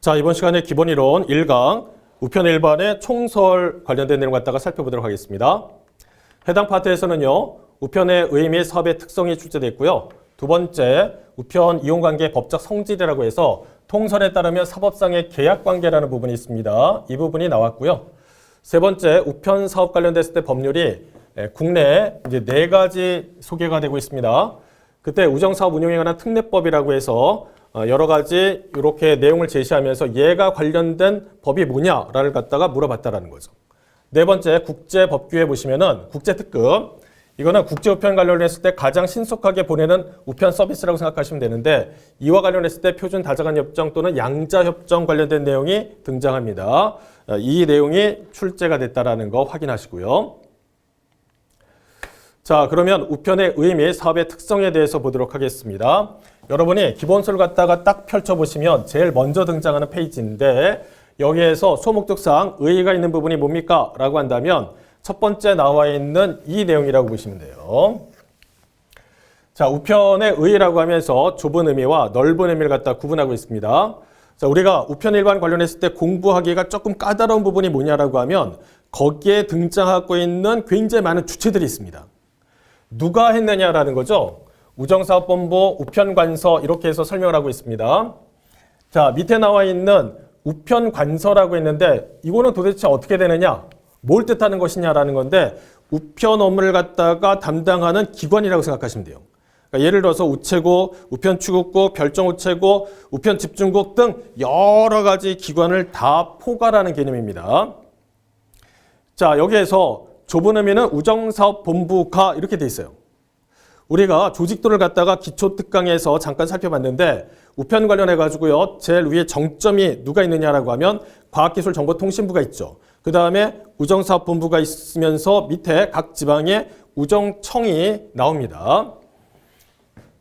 자, 이번 시간에 기본이론 1강 우편 일반의 총설 관련된 내용 갖다가 살펴보도록 하겠습니다. 해당 파트에서는요, 우편의 의미 및 사업의 특성이 출제되어 있고요. 두 번째, 우편 이용관계의 법적 성질이라고 해서 통설에 따르면 사법상의 계약관계라는 부분이 있습니다. 이 부분이 나왔고요. 세 번째, 우편 사업 관련됐을 때 법률이 국내에 이제 4가지 소개가 되고 있습니다. 그때 우정사업 운용에 관한 특례법이라고 해서 여러 가지 이렇게 내용을 제시하면서 얘가 관련된 법이 뭐냐를 갖다가 물어봤다라는 거죠. 네 번째, 국제법규에 보시면은 국제특급. 이거는 국제우편 관련했을 때 가장 신속하게 보내는 우편 서비스라고 생각하시면 되는데, 이와 관련했을 때 표준 다자간 협정 또는 양자 협정 관련된 내용이 등장합니다. 이 내용이 출제가 됐다라는 거 확인하시고요. 자, 그러면 우편의 의미, 사업의 특성에 대해서 보도록 하겠습니다. 여러분이 기본서를 갖다가 딱 펼쳐보시면 제일 먼저 등장하는 페이지인데, 여기에서 소목적상 의의가 있는 부분이 뭡니까? 라고 한다면 첫 번째 나와 있는 이 내용이라고 보시면 돼요. 자, 우편의 의의라고 하면서 좁은 의미와 넓은 의미를 갖다 구분하고 있습니다. 자, 우리가 우편 일반 관련했을 때 공부하기가 조금 까다로운 부분이 뭐냐라고 하면 거기에 등장하고 있는 굉장히 많은 주체들이 있습니다. 누가 했느냐라는 거죠. 우정사업본부, 우편관서 이렇게 해서 설명을 하고 있습니다. 자, 밑에 나와 있는 우편관서라고 했는데 이거는 도대체 어떻게 되느냐? 뭘 뜻하는 것이냐라는 건데 우편 업무를 갖다가 담당하는 기관이라고 생각하시면 돼요. 그러니까 예를 들어서 우체국, 우편취급국, 별정우체국, 우편집중국 등 여러 가지 기관을 다 포괄하는 개념입니다. 자, 여기에서 좁은 의미는 우정사업본부가 이렇게 돼 있어요. 우리가 조직도를 갖다가 기초특강에서 잠깐 살펴봤는데 우편 관련해가지고요, 제일 위에 정점이 누가 있느냐라고 하면 과학기술정보통신부가 있죠. 그 다음에 우정사업본부가 있으면서 밑에 각 지방에 우정청이 나옵니다.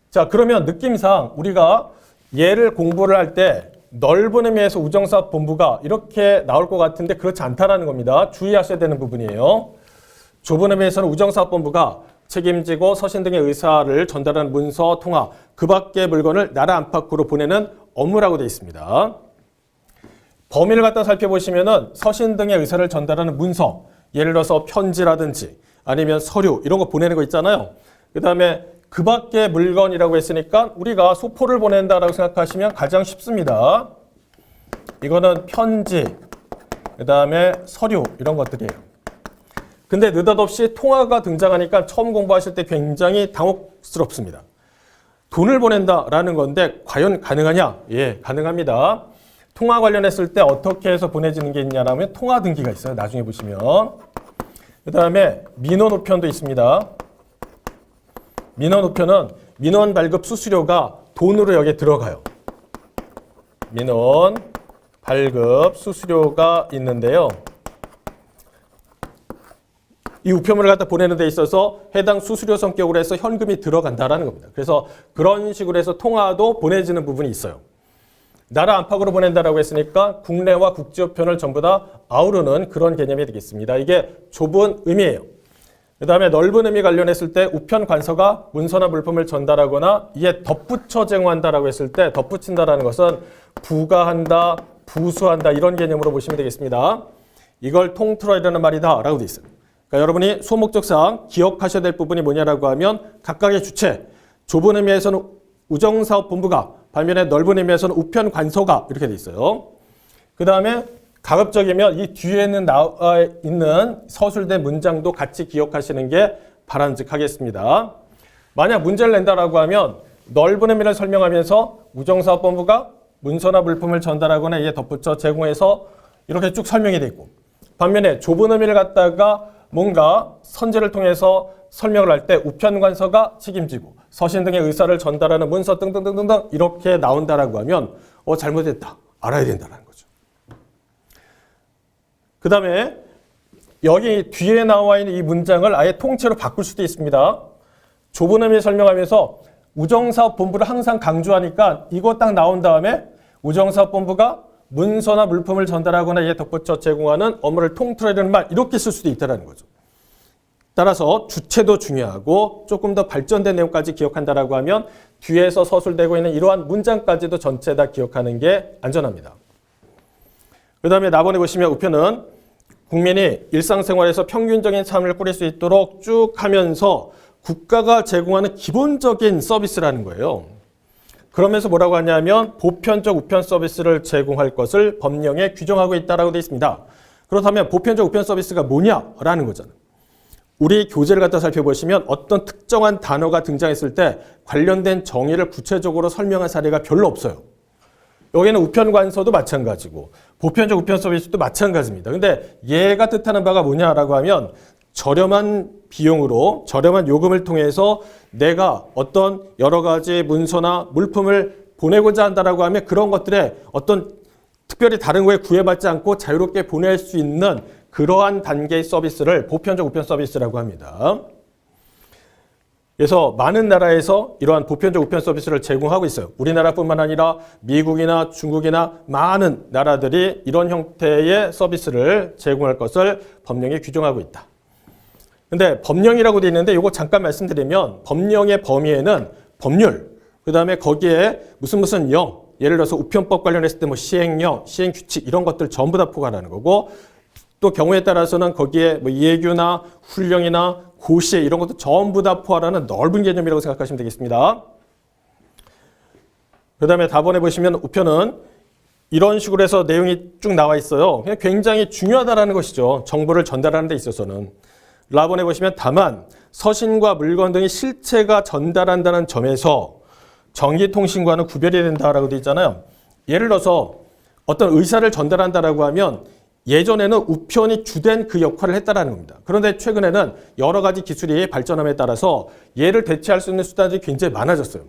자, 그러면 느낌상 우리가 얘를 공부를 할 때 넓은 의미에서 우정사업본부가 이렇게 나올 것 같은데 그렇지 않다라는 겁니다. 주의하셔야 되는 부분이에요. 좁은 의미에서는 우정사업본부가 책임지고 서신 등의 의사를 전달하는 문서, 통화, 그 밖의 물건을 나라 안팎으로 보내는 업무라고 되어 있습니다. 범위를 갖다 살펴보시면은 서신 등의 의사를 전달하는 문서, 예를 들어서 편지라든지 아니면 서류 이런 거 보내는 거 있잖아요. 그 다음에 그 밖의 물건이라고 했으니까 우리가 소포를 보낸다라고 생각하시면 가장 쉽습니다. 이거는 편지, 그 다음에 서류 이런 것들이에요. 근데 느닷없이 통화가 등장하니까 처음 공부하실 때 굉장히 당혹스럽습니다. 돈을 보낸다라는 건데 과연 가능하냐? 예, 가능합니다. 통화 관련했을 때 어떻게 해서 보내지는 게 있냐라면 통화 등기가 있어요. 나중에 보시면. 그 다음에 민원우편도 있습니다. 민원우편은 민원 발급 수수료가 돈으로 여기에 들어가요. 민원 발급 수수료가 있는데요. 이 우편물을 갖다 보내는 데 있어서 해당 수수료 성격으로 해서 현금이 들어간다라는 겁니다. 그래서 그런 식으로 해서 통화도 보내지는 부분이 있어요. 나라 안팎으로 보낸다라고 했으니까 국내와 국제우편을 전부 다 아우르는 그런 개념이 되겠습니다. 이게 좁은 의미예요. 그 다음에 넓은 의미 관련했을 때 우편관서가 문서나 물품을 전달하거나 이에 덧붙여 제공한다라고 했을 때 덧붙인다라는 것은 부가한다, 부수한다 이런 개념으로 보시면 되겠습니다. 이걸 통틀어야되는 말이다 라고 되어 있어요. 그러니까 여러분이 소목적상 기억하셔야 될 부분이 뭐냐라고 하면 각각의 주체, 좁은 의미에서는 우정사업본부가, 반면에 넓은 의미에서는 우편관서가 이렇게 돼 있어요. 그 다음에 가급적이면 이 뒤에는 나와 있는 서술된 문장도 같이 기억하시는 게 바람직하겠습니다. 만약 문제를 낸다라고 하면 넓은 의미를 설명하면서 우정사업본부가 문서나 물품을 전달하거나 이에 덧붙여 제공해서 이렇게 쭉 설명이 돼 있고, 반면에 좁은 의미를 갖다가 뭔가 선제를 통해서 설명을 할 때 우편관서가 책임지고 서신 등의 의사를 전달하는 문서 등등등등 이렇게 나온다라고 하면 잘못됐다. 알아야 된다는 거죠. 그 다음에 여기 뒤에 나와 있는 이 문장을 아예 통째로 바꿀 수도 있습니다. 좁은 의미 설명하면서 우정사업본부를 항상 강조하니까 이거 딱 나온 다음에 우정사업본부가 문서나 물품을 전달하거나 이에 덧붙여 제공하는 업무를 통틀어내는 말 이렇게 쓸 수도 있다는 거죠. 따라서 주체도 중요하고 조금 더 발전된 내용까지 기억한다라고 하면 뒤에서 서술되고 있는 이러한 문장까지도 전체 다 기억하는 게 안전합니다. 그 다음에 나번에 보시면 우편은 국민이 일상생활에서 평균적인 삶을 꾸릴 수 있도록 쭉 하면서 국가가 제공하는 기본적인 서비스라는 거예요. 그러면서 뭐라고 하냐면 보편적 우편 서비스를 제공할 것을 법령에 규정하고 있다라고 되어 있습니다. 그렇다면 보편적 우편 서비스가 뭐냐라는 거잖아요. 우리 교재를 갖다 살펴보시면 어떤 특정한 단어가 등장했을 때 관련된 정의를 구체적으로 설명한 사례가 별로 없어요. 여기는 우편관서도 마찬가지고 보편적 우편 서비스도 마찬가지입니다. 근데 얘가 뜻하는 바가 뭐냐라고 하면 저렴한 비용으로 저렴한 요금을 통해서 내가 어떤 여러 가지 문서나 물품을 보내고자 한다라고 하면 그런 것들에 어떤 특별히 다른 거에 구애받지 않고 자유롭게 보낼 수 있는 그러한 단계의 서비스를 보편적 우편 서비스라고 합니다. 그래서 많은 나라에서 이러한 보편적 우편 서비스를 제공하고 있어요. 우리나라뿐만 아니라 미국이나 중국이나 많은 나라들이 이런 형태의 서비스를 제공할 것을 법령에 규정하고 있다. 근데 법령이라고 되어 있는데 이거 잠깐 말씀드리면 법령의 범위에는 법률, 그 다음에 거기에 무슨 령, 예를 들어서 우편법 관련했을 때 뭐 시행령, 시행규칙 이런 것들 전부 다 포괄하는 거고 또 경우에 따라서는 거기에 뭐 예규나 훈령이나 고시에 이런 것도 전부 다 포괄하는 넓은 개념이라고 생각하시면 되겠습니다. 그 다음에 답안에 보시면 우편은 이런 식으로 해서 내용이 쭉 나와 있어요. 그냥 굉장히 중요하다라는 것이죠. 정보를 전달하는 데 있어서는. 라본에 보시면 다만 서신과 물건 등의 실체가 전달한다는 점에서 정기통신과는 구별이 된다라고 되어 있잖아요. 예를 들어서 어떤 의사를 전달한다라고 하면 예전에는 우편이 주된 그 역할을 했다라는 겁니다. 그런데 최근에는 여러 가지 기술이 발전함에 따라서 얘를 대체할 수 있는 수단들이 굉장히 많아졌어요.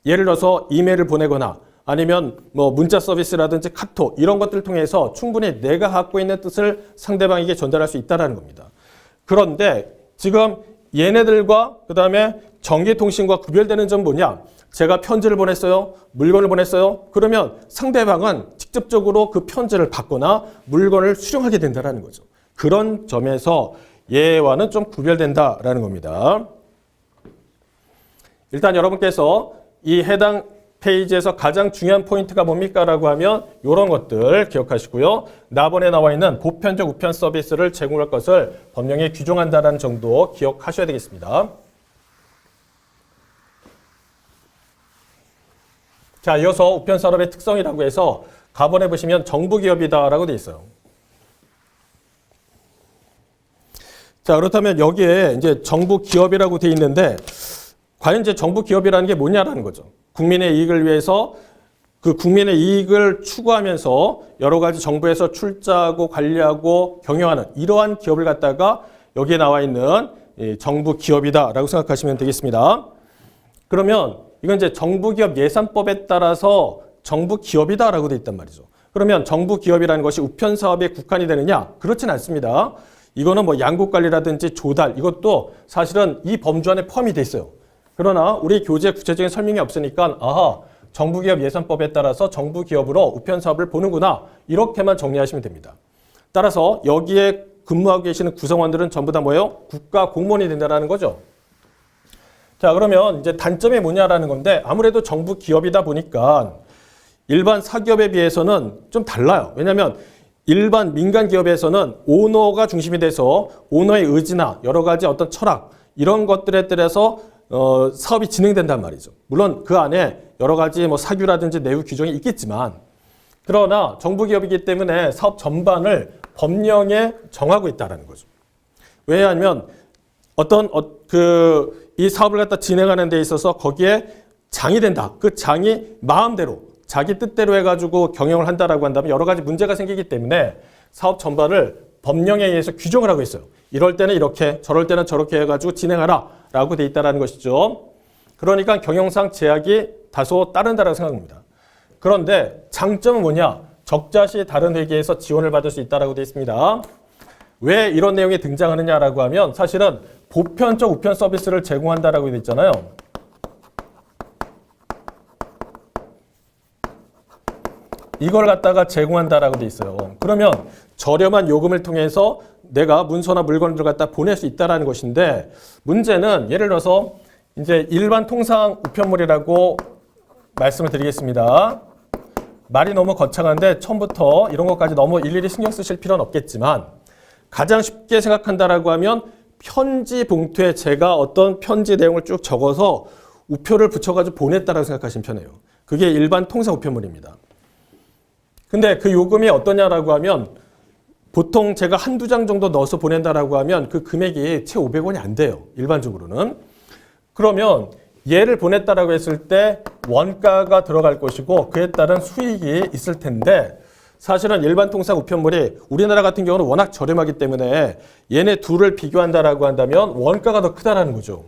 예를 들어서 이메일을 보내거나 아니면 뭐 문자 서비스라든지 카톡 이런 것들을 통해서 충분히 내가 갖고 있는 뜻을 상대방에게 전달할 수 있다는 겁니다. 그런데 지금 얘네들과 그 다음에 정기통신과 구별되는 점은 뭐냐? 제가 편지를 보냈어요. 물건을 보냈어요. 그러면 상대방은 직접적으로 그 편지를 받거나 물건을 수령하게 된다는 거죠. 그런 점에서 얘와는 좀 구별된다라는 겁니다. 일단 여러분께서 이 해당 페이지에서 가장 중요한 포인트가 뭡니까? 라고 하면 이런 것들 기억하시고요. 나번에 나와 있는 보편적 우편 서비스를 제공할 것을 법령에 규정한다는 정도 기억하셔야 되겠습니다. 자, 이어서 우편 산업의 특성이라고 해서 가번에 보시면 정부기업이다라고 되어 있어요. 자, 그렇다면 여기에 이제 정부기업이라고 되어 있는데 과연 이제 정부기업이라는 게 뭐냐라는 거죠. 국민의 이익을 위해서 그 국민의 이익을 추구하면서 여러 가지 정부에서 출자하고 관리하고 경영하는 이러한 기업을 갖다가 여기에 나와 있는 정부 기업이다라고 생각하시면 되겠습니다. 그러면 이건 이제 정부기업 예산법에 따라서 정부 기업이다라고 되어 있단 말이죠. 그러면 정부 기업이라는 것이 우편 사업에 국한이 되느냐? 그렇진 않습니다. 이거는 뭐 양국관리라든지 조달 이것도 사실은 이 범주 안에 포함이 돼 있어요. 그러나 우리 교재에 구체적인 설명이 없으니까 아하 정부기업 예산법에 따라서 정부기업으로 우편 사업을 보는구나 이렇게만 정리하시면 됩니다. 따라서 여기에 근무하고 계시는 구성원들은 전부 다 뭐예요? 국가 공무원이 된다는 거죠. 자, 그러면 이제 단점이 뭐냐라는 건데 아무래도 정부 기업이다 보니까 일반 사기업에 비해서는 좀 달라요. 왜냐하면 일반 민간 기업에서는 오너가 중심이 돼서 오너의 의지나 여러 가지 어떤 철학 이런 것들에 따라서 사업이 진행된단 말이죠. 물론 그 안에 여러 가지 뭐 사규라든지 내부 규정이 있겠지만 그러나 정부 기업이기 때문에 사업 전반을 법령에 정하고 있다는 거죠. 왜냐하면 어떤 이 사업을 갖다 진행하는 데 있어서 거기에 장이 된다. 그 장이 마음대로 자기 뜻대로 해가지고 경영을 한다라고 한다면 여러 가지 문제가 생기기 때문에 사업 전반을 법령에 의해서 규정을 하고 있어요. 이럴 때는 이렇게, 저럴 때는 저렇게 해가지고 진행하라 라고 돼 있다는 것이죠. 그러니까 경영상 제약이 다소 따른다라고 생각합니다. 그런데 장점은 뭐냐? 적자시 다른 회계에서 지원을 받을 수 있다라고 되어 있습니다. 왜 이런 내용이 등장하느냐라고 하면 사실은 보편적 우편 서비스를 제공한다라고 되어 있잖아요. 이걸 갖다가 제공한다라고 돼 있어요. 그러면 저렴한 요금을 통해서 내가 문서나 물건을 갖다 보낼 수 있다라는 것인데 문제는 예를 들어서 이제 일반 통상 우편물이라고 말씀을 드리겠습니다. 말이 너무 거창한데 처음부터 이런 것까지 너무 일일이 신경 쓰실 필요는 없겠지만 가장 쉽게 생각한다라고 하면 편지 봉투에 제가 어떤 편지 내용을 쭉 적어서 우표를 붙여가지고 보냈다라고 생각하시면 편해요. 그게 일반 통상 우편물입니다. 근데 그 요금이 어떠냐라고 하면 보통 제가 한두 장 정도 넣어서 보낸다라고 하면 그 금액이 채 500원이 안 돼요. 일반적으로는. 그러면 얘를 보냈다라고 했을 때 원가가 들어갈 것이고 그에 따른 수익이 있을 텐데 사실은 일반 통상 우편물이 우리나라 같은 경우는 워낙 저렴하기 때문에 얘네 둘을 비교한다라고 한다면 원가가 더 크다라는 거죠.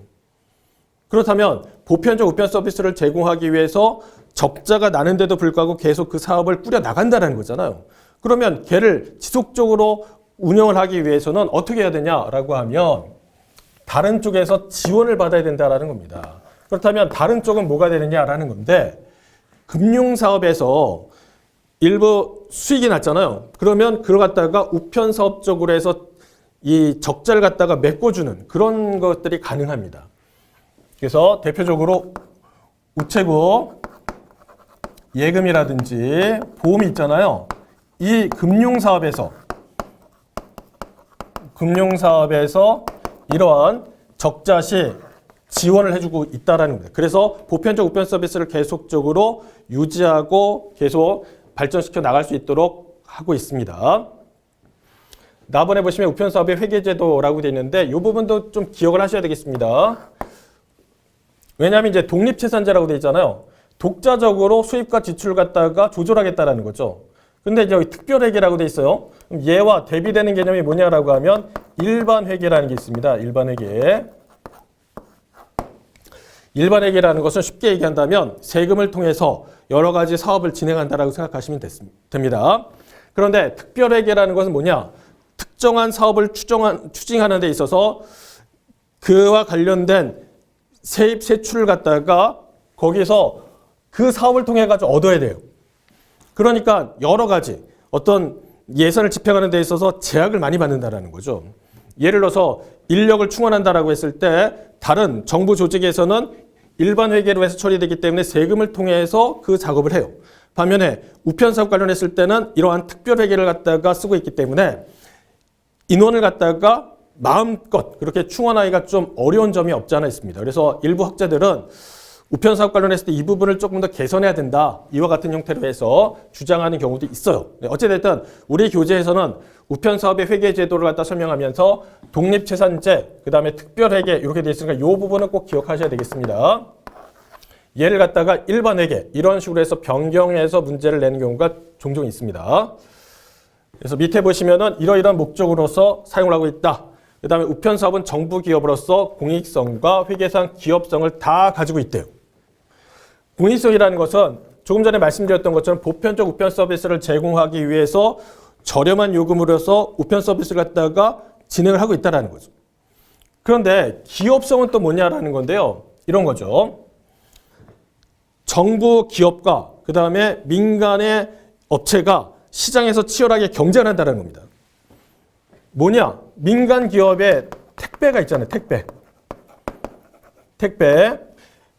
그렇다면 보편적 우편 서비스를 제공하기 위해서 적자가 나는데도 불구하고 계속 그 사업을 꾸려 나간다는 거잖아요. 그러면 걔를 지속적으로 운영을 하기 위해서는 어떻게 해야 되냐라고 하면 다른 쪽에서 지원을 받아야 된다라는 겁니다. 그렇다면 다른 쪽은 뭐가 되느냐라는 건데 금융사업에서 일부 수익이 났잖아요. 그러면 그걸 갖다가 우편 사업 쪽으로 해서 이 적자를 갖다가 메꿔주는 그런 것들이 가능합니다. 그래서 대표적으로 우체국 예금이라든지 보험이 있잖아요. 이 금융사업에서 이러한 적자 시 지원을 해주고 있다는 겁니다. 그래서 보편적 우편 서비스를 계속적으로 유지하고 계속 발전시켜 나갈 수 있도록 하고 있습니다. 나번에 보시면 우편사업의 회계제도라고 되어 있는데 이 부분도 좀 기억을 하셔야 되겠습니다. 왜냐하면 이제 독립재산제라고 되어 있잖아요. 독자적으로 수입과 지출을 갖다가 조절하겠다라는 거죠. 근데 이제 여기 특별회계라고 되어 있어요. 그럼 얘와 대비되는 개념이 뭐냐라고 하면 일반회계라는 게 있습니다. 일반회계. 일반회계라는 것은 쉽게 얘기한다면 세금을 통해서 여러 가지 사업을 진행한다라고 생각하시면 됩니다. 그런데 특별회계라는 것은 뭐냐? 특정한 사업을 추진하는 데 있어서 그와 관련된 세입, 세출을 갖다가 거기서 그 사업을 통해 가지고 얻어야 돼요. 그러니까 여러 가지 어떤 예산을 집행하는 데 있어서 제약을 많이 받는다라는 거죠. 예를 들어서 인력을 충원한다라고 했을 때 다른 정부 조직에서는 일반 회계로 해서 처리되기 때문에 세금을 통해서 그 작업을 해요. 반면에 우편사업 관련했을 때는 이러한 특별 회계를 갖다가 쓰고 있기 때문에 인원을 갖다가 마음껏 그렇게 충원하기가 좀 어려운 점이 없지 않아 있습니다. 그래서 일부 학자들은 우편사업 관련했을 때 이 부분을 조금 더 개선해야 된다. 이와 같은 형태로 해서 주장하는 경우도 있어요. 어찌됐든 우리 교재에서는 우편사업의 회계제도를 갖다 설명하면서 독립재산제, 그 다음에 특별회계 이렇게 되어 있으니까 이 부분은 꼭 기억하셔야 되겠습니다. 얘를 갖다가 일반회계 이런 식으로 해서 변경해서 문제를 내는 경우가 종종 있습니다. 그래서 밑에 보시면은 이러이러한 목적으로서 사용을 하고 있다. 그 다음에 우편사업은 정부 기업으로서 공익성과 회계상 기업성을 다 가지고 있대요. 공익성이라는 것은 조금 전에 말씀드렸던 것처럼 보편적 우편 서비스를 제공하기 위해서 저렴한 요금으로서 우편 서비스를 갖다가 진행을 하고 있다는 거죠. 그런데 기업성은 또 뭐냐라는 건데요. 이런 거죠. 정부 기업과 그 다음에 민간의 업체가 시장에서 치열하게 경쟁한다는 겁니다. 뭐냐? 민간 기업의 택배가 있잖아요. 택배.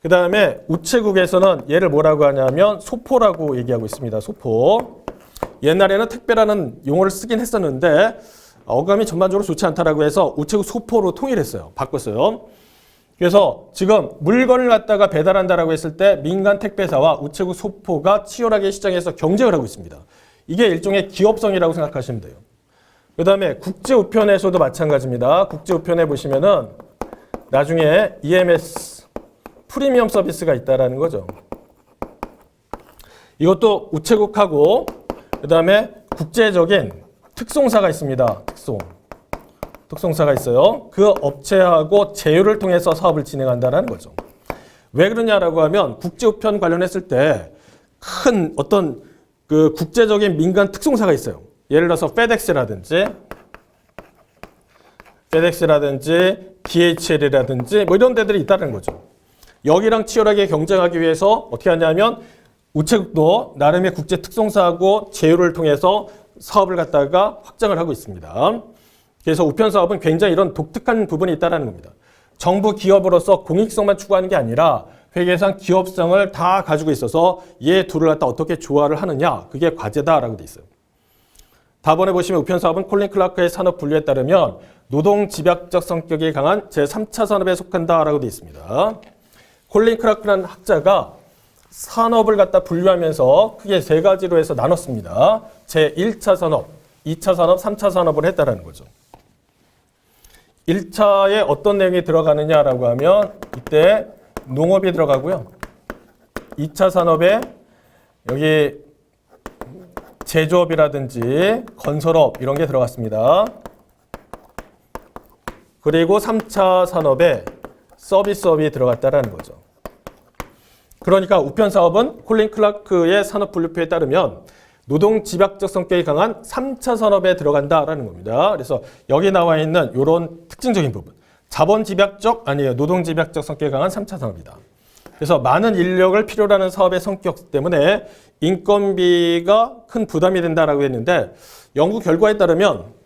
그 다음에 우체국에서는 얘를 뭐라고 하냐면 소포라고 얘기하고 있습니다. 소포. 옛날에는 택배라는 용어를 쓰긴 했었는데 어감이 전반적으로 좋지 않다라고 해서 우체국 소포로 통일했어요. 바꿨어요. 그래서 지금 물건을 갖다가 배달한다라고 했을 때 민간 택배사와 우체국 소포가 치열하게 시장에서 경쟁을 하고 있습니다. 이게 일종의 기업성이라고 생각하시면 돼요. 그 다음에 국제우편에서도 마찬가지입니다. 국제우편에 보시면은 나중에 EMS 프리미엄 서비스가 있다라는 거죠. 이것도 우체국하고 그 다음에 국제적인 특송사가 있습니다. 특송사가 있어요. 그 업체하고 제휴를 통해서 사업을 진행한다라는 거죠. 왜 그러냐라고 하면 국제우편 관련했을 때 큰 어떤 그 국제적인 민간 특송사가 있어요. 예를 들어서 FedEx라든지 DHL이라든지 뭐 이런 데들이 있다는 거죠. 여기랑 치열하게 경쟁하기 위해서 어떻게 하냐면 우체국도 나름의 국제 특송사하고 제휴를 통해서 사업을 갖다가 확장을 하고 있습니다. 그래서 우편 사업은 굉장히 이런 독특한 부분이 있다는 겁니다. 정부 기업으로서 공익성만 추구하는 게 아니라 회계상 기업성을 다 가지고 있어서 얘 둘을 갖다 어떻게 조화를 하느냐, 그게 과제다라고 돼 있어요. 다번에 보시면 우편사업은 콜린 클라크의 산업 분류에 따르면 노동 집약적 성격이 강한 제3차 산업에 속한다라고 돼 있습니다. 콜린 클라크라는 학자가 산업을 갖다 분류하면서 크게 세 가지로 해서 나눴습니다. 제1차 산업, 2차 산업, 3차 산업을 했다라는 거죠. 1차에 어떤 내용이 들어가느냐라고 하면 이때 농업이 들어가고요. 2차 산업에 여기 제조업이라든지 건설업 이런 게 들어갔습니다. 그리고 3차 산업에 서비스업이 들어갔다라는 거죠. 그러니까 우편사업은 콜린 클라크의 산업분류표에 따르면 노동 집약적 성격이 강한 3차 산업에 들어간다라는 겁니다. 그래서 여기 나와 있는 이런 특징적인 부분, 자본 집약적 아니에요. 노동 집약적 성격이 강한 3차 산업이다. 그래서 많은 인력을 필요로 하는 사업의 성격 때문에 인건비가 큰 부담이 된다라고 했는데 연구 결과에 따르면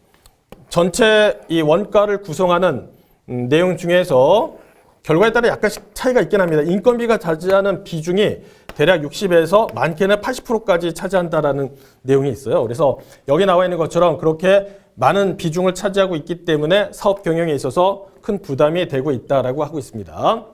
전체 이 원가를 구성하는 내용 중에서 결과에 따라 약간씩 차이가 있긴 합니다. 인건비가 차지하는 비중이 대략 60에서 많게는 80%까지 차지한다라는 내용이 있어요. 그래서 여기 나와 있는 것처럼 그렇게 많은 비중을 차지하고 있기 때문에 사업 경영에 있어서 큰 부담이 되고 있다라고 하고 있습니다.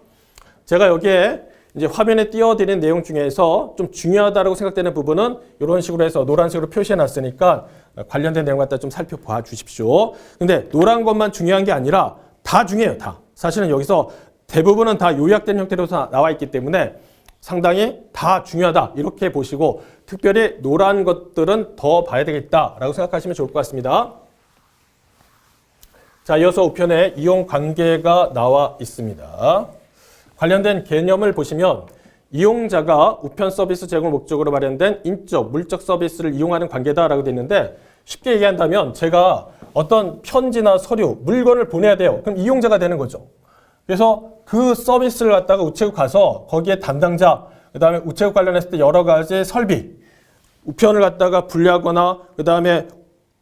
제가 여기에 이제 화면에 띄워드린 내용 중에서 좀 중요하다고 생각되는 부분은 이런 식으로 해서 노란색으로 표시해 놨으니까 관련된 내용 갖다 좀 살펴봐 주십시오. 근데 노란 것만 중요한 게 아니라 다 중요해요. 다. 사실은 여기서 대부분은 다 요약된 형태로 나와 있기 때문에 상당히 다 중요하다 이렇게 보시고 특별히 노란 것들은 더 봐야 되겠다라고 생각하시면 좋을 것 같습니다. 자, 이어서 우편에 이용관계가 나와 있습니다. 관련된 개념을 보시면 이용자가 우편 서비스 제공 목적으로 마련된 인적, 물적 서비스를 이용하는 관계다라고 되어 있는데 쉽게 얘기한다면 제가 어떤 편지나 서류, 물건을 보내야 돼요. 그럼 이용자가 되는 거죠. 그래서 그 서비스를 갖다가 우체국 가서 거기에 담당자, 그 다음에 우체국 관련했을 때 여러 가지 설비, 우편을 갖다가 분류하거나, 그 다음에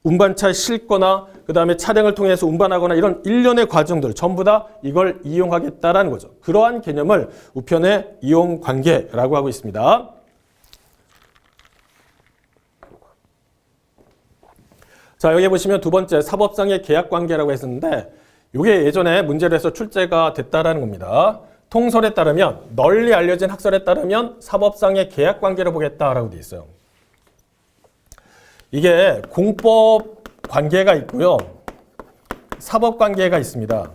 운반차에 싣거나, 그 다음에 차량을 통해서 운반하거나 이런 일련의 과정들 전부 다 이걸 이용하겠다라는 거죠. 그러한 개념을 우편의 이용관계라고 하고 있습니다. 자, 여기 보시면 두 번째 사법상의 계약관계라고 했었는데 이게 예전에 문제로 해서 출제가 됐다라는 겁니다. 통설에 따르면 널리 알려진 학설에 따르면 사법상의 계약관계를 보겠다라고 되어 있어요. 이게 공법 관계가 있고요. 사법 관계가 있습니다.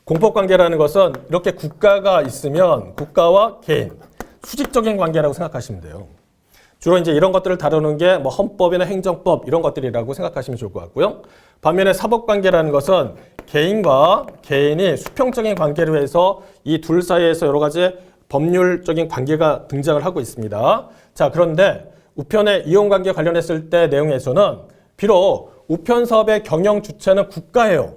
공법 관계라는 것은 이렇게 국가가 있으면 국가와 개인, 수직적인 관계라고 생각하시면 돼요. 주로 이제 이런 것들을 다루는 게 뭐 헌법이나 행정법 이런 것들이라고 생각하시면 좋을 것 같고요. 반면에 사법 관계라는 것은 개인과 개인이 수평적인 관계로 해서 이 둘 사이에서 여러 가지 법률적인 관계가 등장을 하고 있습니다. 자, 그런데 우편의 이용관계 관련했을 때 내용에서는 비록 우편 사업의 경영 주체는 국가예요.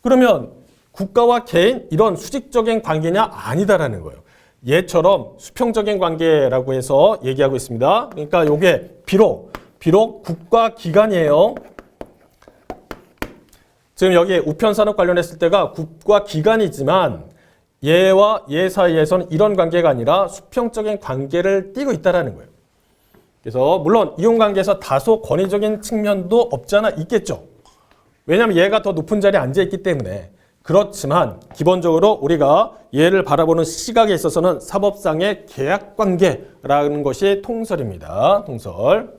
그러면 국가와 개인 이런 수직적인 관계냐? 아니다라는 거예요. 얘처럼 수평적인 관계라고 해서 얘기하고 있습니다. 그러니까 이게 비록 국가 기관이에요. 지금 여기 우편 산업 관련했을 때가 국가 기관이지만 얘와 얘 사이에서는 이런 관계가 아니라 수평적인 관계를 띠고 있다라는 거예요. 그래서 물론 이용관계에서 다소 권위적인 측면도 없지 않아 있겠죠. 왜냐하면 얘가 더 높은 자리에 앉아있기 때문에. 그렇지만 기본적으로 우리가 얘를 바라보는 시각에 있어서는 사법상의 계약관계라는 것이 통설입니다. 통설.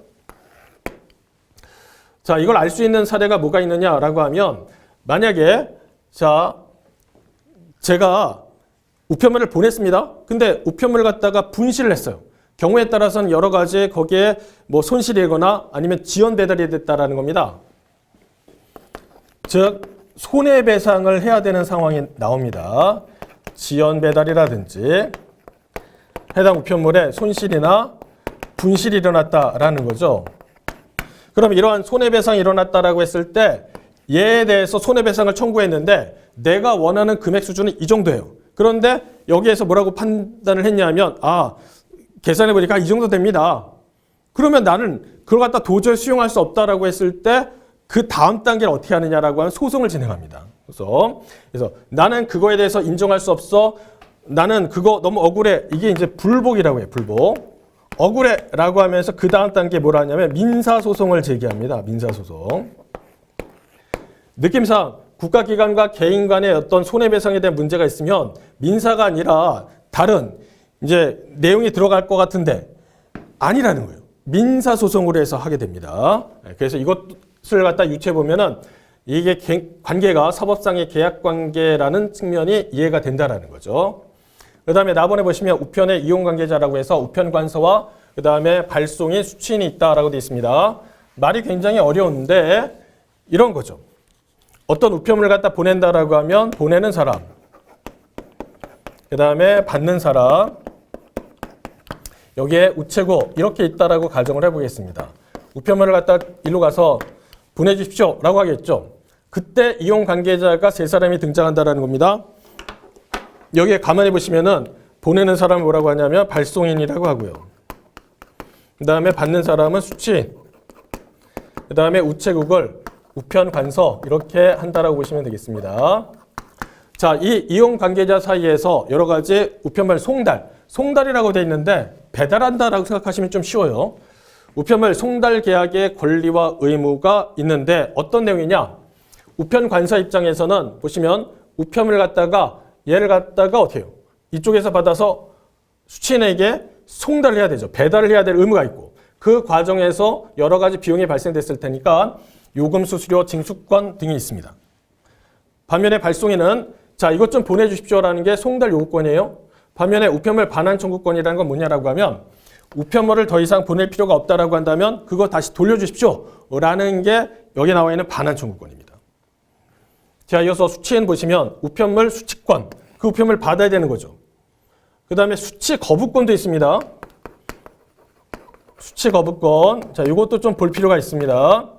자, 이걸 알 수 있는 사례가 뭐가 있느냐라고 하면 만약에 자 제가 우편물을 보냈습니다. 근데 우편물을 갖다가 분실을 했어요. 경우에 따라서는 여러 가지 거기에 뭐 손실이거나 아니면 지연 배달이 됐다라는 겁니다. 즉 손해배상을 해야 되는 상황이 나옵니다. 지연 배달이라든지 해당 우편물에 손실이나 분실이 일어났다라는 거죠. 그럼 이러한 손해배상이 일어났다라고 했을 때 얘에 대해서 손해배상을 청구했는데 내가 원하는 금액 수준은 이 정도예요. 그런데 여기에서 뭐라고 판단을 했냐면 계산해 보니까 이 정도 됩니다. 그러면 나는 그걸 갖다 도저히 수용할 수 없다라고 했을 때 그 다음 단계를 어떻게 하느냐라고 하면 소송을 진행합니다. 그래서 나는 그거에 대해서 인정할 수 없어. 나는 그거 너무 억울해. 이게 이제 불복이라고 해요. 불복. 억울해라고 하면서 그 다음 단계 뭐라 하냐면 민사소송을 제기합니다. 민사소송. 느낌상 국가기관과 개인 간의 어떤 손해배상에 대한 문제가 있으면 민사가 아니라 다른 이제 내용이 들어갈 것 같은데 아니라는 거예요. 민사소송으로 해서 하게 됩니다. 그래서 이것을 갖다 유추해 보면은 이게 관계가 사법상의 계약관계라는 측면이 이해가 된다라는 거죠. 그 다음에 나번에 보시면 우편의 이용관계자라고 해서 우편관서와 그 다음에 발송인 수취인이 있다라고 되어 있습니다. 말이 굉장히 어려운데 이런 거죠. 어떤 우편물을 갖다 보낸다라고 하면 보내는 사람, 그 다음에 받는 사람, 여기에 우체국 이렇게 있다라고 가정을 해보겠습니다. 우편물을 갖다 일로 가서 보내주십시오 라고 하겠죠. 그때 이용 관계자가 세 사람이 등장한다라는 겁니다. 여기에 가만히 보시면은 보내는 사람을 뭐라고 하냐면 발송인이라고 하고요. 그 다음에 받는 사람은 수취인, 그 다음에 우체국을 우편관서 이렇게 한다라고 보시면 되겠습니다. 자, 이 이용 관계자 사이에서 여러 가지 우편물 송달이라고 되어 있는데 배달한다라고 생각하시면 좀 쉬워요. 우편물 송달 계약의 권리와 의무가 있는데 어떤 내용이냐? 우편관사 입장에서는 보시면 우편물 갖다가 얘를 갖다가 어떻게 해요? 이쪽에서 받아서 수취인에게 송달을 해야 되죠. 배달을 해야 될 의무가 있고 그 과정에서 여러 가지 비용이 발생됐을 테니까 요금, 수수료, 징수권 등이 있습니다. 반면에 발송인은 자, 이것 좀 보내주십시오라는 게 송달 요구권이에요. 반면에 우편물 반환 청구권이라는 건 뭐냐라고 하면 우편물을 더 이상 보낼 필요가 없다라고 한다면 그거 다시 돌려주십시오라는 게 여기 나와 있는 반환 청구권입니다. 자, 이어서 수취인 보시면 우편물 수취권, 그 우편물 받아야 되는 거죠. 그 다음에 수취 거부권도 있습니다. 수취 거부권, 자, 이것도 좀 볼 필요가 있습니다.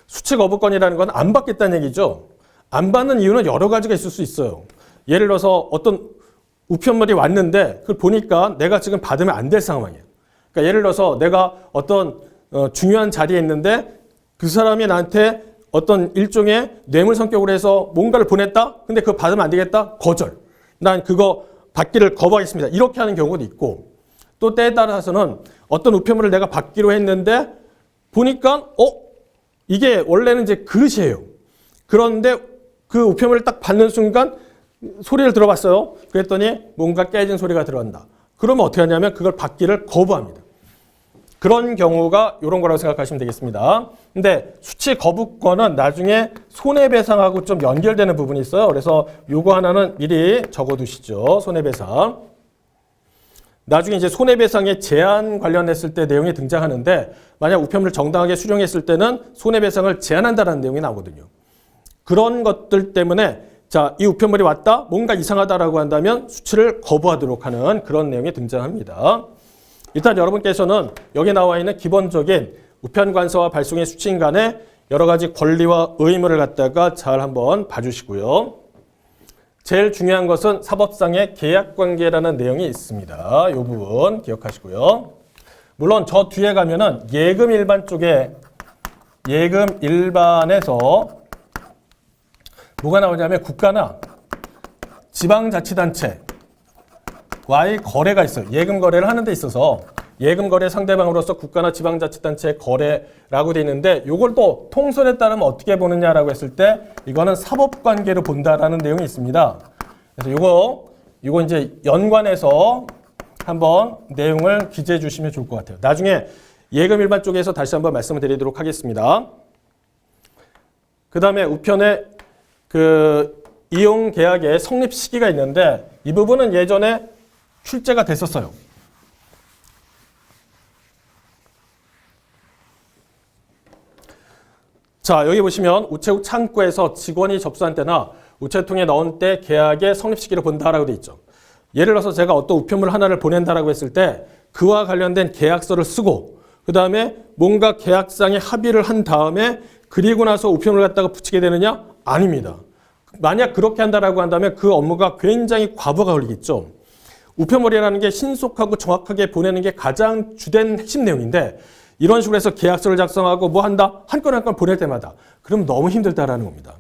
수취 거부권이라는 건 안 받겠다는 얘기죠. 안 받는 이유는 여러 가지가 있을 수 있어요. 예를 들어서 어떤 우편물이 왔는데 그걸 보니까 내가 지금 받으면 안 될 상황이에요. 그러니까 예를 들어서 내가 어떤 중요한 자리에 있는데 그 사람이 나한테 어떤 일종의 뇌물 성격으로 해서 뭔가를 보냈다? 근데 그거 받으면 안 되겠다? 거절. 난 그거 받기를 거부하겠습니다. 이렇게 하는 경우도 있고 또 때에 따라서는 어떤 우편물을 내가 받기로 했는데 보니까 이게 원래는 이제 그릇이에요. 그런데 그 우편물을 딱 받는 순간 소리를 들어봤어요. 그랬더니 뭔가 깨진 소리가 들어간다. 그러면 어떻게 하냐면 그걸 받기를 거부합니다. 그런 경우가 이런 거라고 생각하시면 되겠습니다. 근데 수취 거부권은 나중에 손해배상하고 좀 연결되는 부분이 있어요. 그래서 요거 하나는 미리 적어두시죠. 손해배상. 나중에 이제 손해배상의 제한 관련했을 때 내용이 등장하는데 만약 우편물을 정당하게 수령했을 때는 손해배상을 제한한다는 내용이 나오거든요. 그런 것들 때문에 자, 이 우편물이 왔다? 뭔가 이상하다라고 한다면 수취를 거부하도록 하는 그런 내용이 등장합니다. 일단 여러분께서는 여기 나와 있는 기본적인 우편관서와 발송의 수취인 간의 여러 가지 권리와 의무를 갖다가 잘 한번 봐주시고요. 제일 중요한 것은 사법상의 계약관계라는 내용이 있습니다. 이 부분 기억하시고요. 물론 저 뒤에 가면은 예금 일반 쪽에 예금 일반에서 뭐가 나오냐면 국가나 지방자치단체와의 거래가 있어요. 예금 거래를 하는 데 있어서 예금 거래 상대방으로서 국가나 지방자치단체의 거래라고 돼 있는데 이걸 또 통설에 따르면 어떻게 보느냐라고 했을 때 이거는 사법관계로 본다라는 내용이 있습니다. 그래서 이거 이제 연관해서 한번 내용을 기재해 주시면 좋을 것 같아요. 나중에 예금 일반 쪽에서 다시 한번 말씀을 드리도록 하겠습니다. 그 다음에 우편의 그 이용 계약의 성립 시기가 있는데 이 부분은 예전에 출제가 됐었어요. 자, 여기 보시면 우체국 창구에서 직원이 접수한 때나 우체통에 넣은 때 계약의 성립 시기를 본다라고 돼 있죠. 예를 들어서 제가 어떤 우편물 하나를 보낸다라고 했을 때 그와 관련된 계약서를 쓰고 그 다음에 뭔가 계약상에 합의를 한 다음에 그리고 나서 우편물을 갖다가 붙이게 되느냐? 아닙니다. 만약 그렇게 한다라고 한다면 그 업무가 굉장히 과부하가 걸리겠죠. 우편물이라는 게 신속하고 정확하게 보내는 게 가장 주된 핵심 내용인데 이런 식으로 해서 계약서를 작성하고 뭐 한다? 한 건 한 건 보낼 때마다 그럼 너무 힘들다라는 겁니다.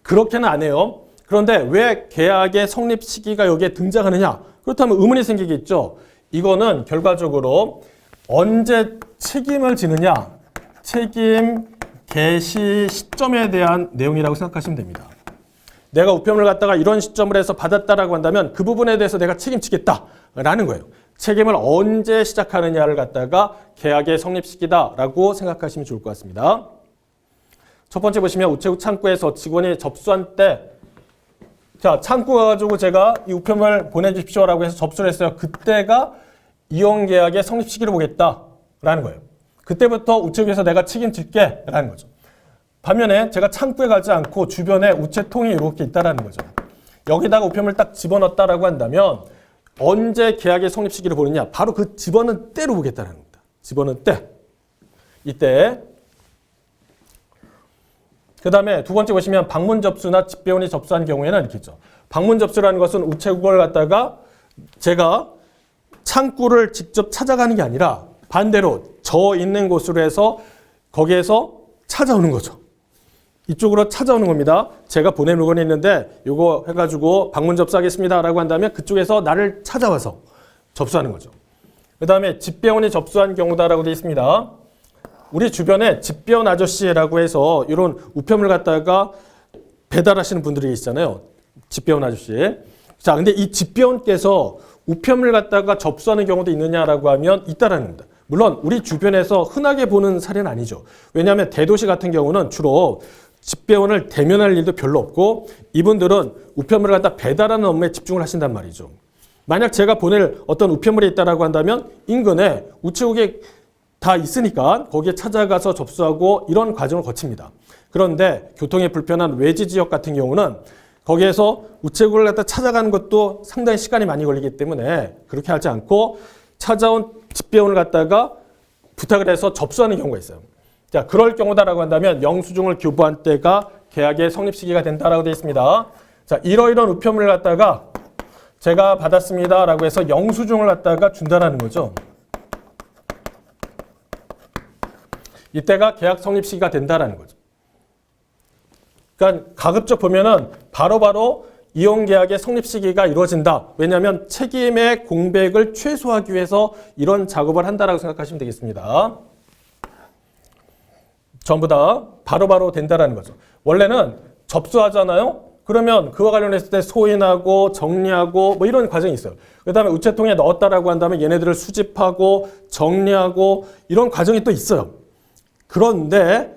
그렇게는 안 해요. 그런데 왜 계약의 성립 시기가 여기에 등장하느냐? 그렇다면 의문이 생기겠죠. 이거는 결과적으로 언제 책임을 지느냐? 책임 개시 시점에 대한 내용이라고 생각하시면 됩니다. 내가 우편물을 갖다가 이런 시점을 해서 받았다라고 한다면 그 부분에 대해서 내가 책임지겠다라는 거예요. 책임을 언제 시작하느냐를 갖다가 계약의 성립 시기다라고 생각하시면 좋을 것 같습니다. 첫 번째 보시면 우체국 창구에서 직원이 접수한 때, 자, 창구 가가지고 제가 이 우편물 보내주십시오라고 해서 접수를 했어요. 그때가 이용계약의 성립 시기를 보겠다라는 거예요. 그때부터 우체국에서 내가 책임질게 라는 거죠. 반면에 제가 창구에 가지 않고 주변에 우체통이 이렇게 있다라는 거죠. 여기다가 우편물을 딱 집어넣었다라고 한다면 언제 계약의 성립 시기를 보느냐? 바로 그 집어넣은 때로 보겠다는 겁니다. 집어넣은 때. 이때. 그 다음에 두 번째 보시면 방문 접수나 집배원이 접수한 경우에는 이렇게 있죠. 방문 접수라는 것은 우체국을 갖다가 제가 창구를 직접 찾아가는 게 아니라 반대로 저 있는 곳으로 해서 거기에서 찾아오는 거죠. 이쪽으로 찾아오는 겁니다. 제가 보낼 물건이 있는데 이거 해가지고 방문 접수하겠습니다 라고 한다면 그쪽에서 나를 찾아와서 접수하는 거죠. 그 다음에 집배원이 접수한 경우다라고 되어 있습니다. 우리 주변에 집배원 아저씨라고 해서 이런 우편물 갖다가 배달하시는 분들이 있잖아요. 집배원 아저씨. 자, 근데 이 집배원께서 우편물 갖다가 접수하는 경우도 있느냐라고 하면 있다라는 겁니다. 물론 우리 주변에서 흔하게 보는 사례는 아니죠. 왜냐하면 대도시 같은 경우는 주로 집배원을 대면할 일도 별로 없고 이분들은 우편물을 갖다 배달하는 업무에 집중을 하신단 말이죠. 만약 제가 보낼 어떤 우편물이 있다라고 한다면 인근에 우체국에 다 있으니까 거기에 찾아가서 접수하고 이런 과정을 거칩니다. 그런데 교통이 불편한 외지 지역 같은 경우는 거기에서 우체국을 갖다 찾아가는 것도 상당히 시간이 많이 걸리기 때문에 그렇게 하지 않고 찾아온 집배원을 갖다가 부탁을 해서 접수하는 경우가 있어요. 자, 그럴 경우다라고 한다면 영수증을 교부한 때가 계약의 성립 시기가 된다라고 되어 있습니다. 자, 이러이러한 우편물을 갖다가 제가 받았습니다라고 해서 영수증을 갖다가 준다라는 거죠. 이때가 계약 성립 시기가 된다라는 거죠. 그러니까 가급적 보면은 바로바로 이용계약의 성립 시기가 이루어진다. 왜냐하면 책임의 공백을 최소화하기 위해서 이런 작업을 한다라고 생각하시면 되겠습니다. 전부 다 바로바로 된다라는 거죠. 원래는 접수하잖아요. 그러면 그와 관련했을 때 소인하고 정리하고 뭐 이런 과정이 있어요. 그 다음에 우체통에 넣었다라고 한다면 얘네들을 수집하고 정리하고 이런 과정이 또 있어요. 그런데